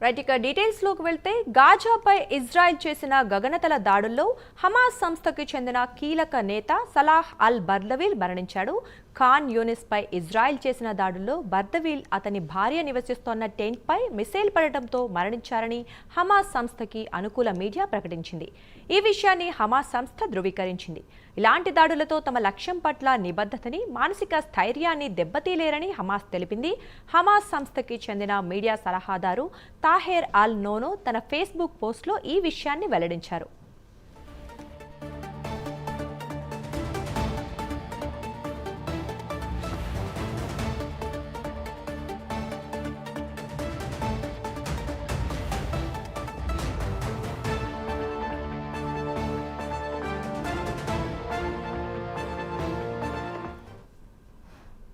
Right, ఇక details లోకి వెళ్తే గాజాపై ఇజ్రాయెల్ చేసిన గగనతల దాడుల్లో హమాస్ సంస్థకి చెందిన కీలక నేత సలాహ్ అల్ బర్దవీల్ మరణించాడు. ఖాన్ యూనిస్ పై ఇజ్రాయెల్ చేసిన దాడుల్లో బర్దవీల్ అతని భార్య నివసిస్తోన్న టెంట్ పై మిసైల్ పడటంతో మరణించారని హమాస్ సంస్థకి అనుకూల మీడియా ప్రకటించింది. ఈ విషయాన్ని హమాస్ సంస్థ ధృవీకరించింది. ఇలాంటి దాడులతో తమ లక్ష్యం పట్ల నిబద్ధతని, మానసిక స్థైర్యాన్ని దెబ్బతీలేరని హమాస్ తెలిపింది. హమాస్ సంస్థకి చెందిన మీడియా సలహాదారు తాహెర్ అల్ నోనో తన ఫేస్బుక్ పోస్ట్లో ఈ విషయాన్ని వెల్లడించారు.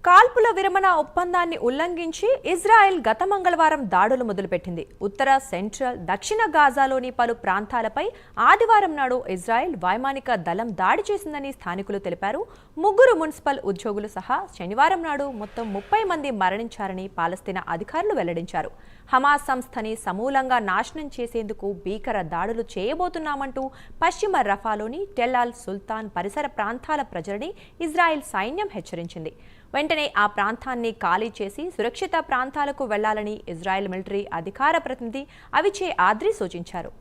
కాల్పుల విరమణ ఒప్పందాన్ని ఉల్లంఘించి ఇజ్రాయెల్ గత మంగళవారం దాడులు మొదలుపెట్టింది. ఉత్తర, సెంట్రల్, దక్షిణ గాజాలోని పలు ప్రాంతాలపై ఆదివారం నాడు ఇజ్రాయెల్ వైమానిక దళం దాడి చేసిందని స్థానికులు తెలిపారు. 3 మున్సిపల్ ఉద్యోగులు సహా శనివారం నాడు మొత్తం 30 మంది మరణించారని పాలస్తీనా అధికారులు వెల్లడించారు. హమాస్ సంస్థని సమూలంగా నాశనం చేసేందుకు భీకర దాడులు చేయబోతున్నామంటూ పశ్చిమ రఫాలోని టెల్ అల్ సుల్తాన్ పరిసర ప్రాంతాల ప్రజలని ఇజ్రాయెల్ సైన్యం హెచ్చరించింది. వెంటనే ఆ ప్రాంతాన్ని ఖాళీ చేసి సురక్షిత ప్రాంతాలకు వెళ్లాలని ఇజ్రాయెల్ మిలిటరీ అధికార ప్రతినిధి అవిచే ఆద్రి సూచించారు.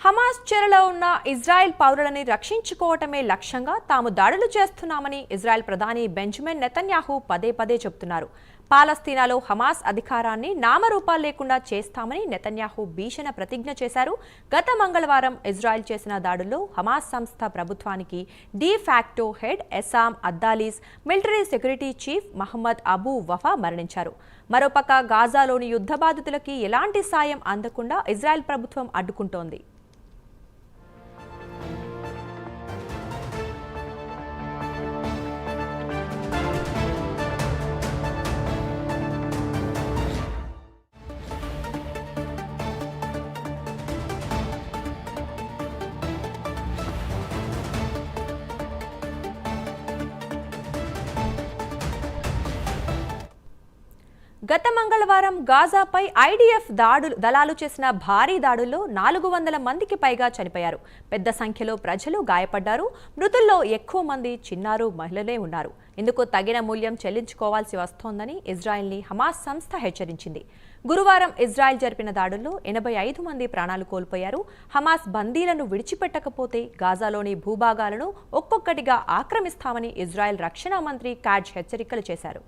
హమాస్ చెరలో ఉన్న ఇజ్రాయెల్ పౌరులని రక్షించుకోవటమే లక్ష్యంగా తాము దాడులు చేస్తున్నామని ఇజ్రాయెల్ ప్రధాని బెంజమిన్ నెతన్యాహు పదే పదే చెబుతున్నారు. పాలస్తీనాలో హమాస్ అధికారాన్ని నామరూపాలు లేకుండా చేస్తామని నెతన్యాహు భీషణ ప్రతిజ్ఞ చేశారు. గత మంగళవారం ఇజ్రాయెల్ చేసిన దాడుల్లో హమాస్ సంస్థ ప్రభుత్వానికి de facto head Essam Addalis, military security chief Mohammed Abu Wafa మరణించారు. మరోపక్క గాజాలోని యుద్ధ బాధితులకి ఎలాంటి సాయం అందకుండా ఇజ్రాయెల్ ప్రభుత్వం అడ్డుకుంటోంది. గత మంగళవారం గాజాపై ఐడిఎఫ్ దళాలు చేసిన భారీ దాడుల్లో 400 మందికి పైగా చనిపోయారు. పెద్ద సంఖ్యలో ప్రజలు గాయపడ్డారు. మృతుల్లో ఎక్కువ మంది చిన్నారు, మహిళలే ఉన్నారు. ఇందుకు తగిన మూల్యం చెల్లించుకోవాల్సి వస్తోందని ఇజ్రాయెల్ని హమాస్ సంస్థ హెచ్చరించింది. గురువారం ఇజ్రాయెల్ జరిపిన దాడుల్లో 85 మంది ప్రాణాలు కోల్పోయారు. హమాస్ బందీలను విడిచిపెట్టకపోతే గాజాలోని భూభాగాలను ఒక్కొక్కటిగా ఆక్రమిస్తామని ఇజ్రాయెల్ రక్షణ మంత్రి కాడ్జ్ హెచ్చరికలు చేశారు.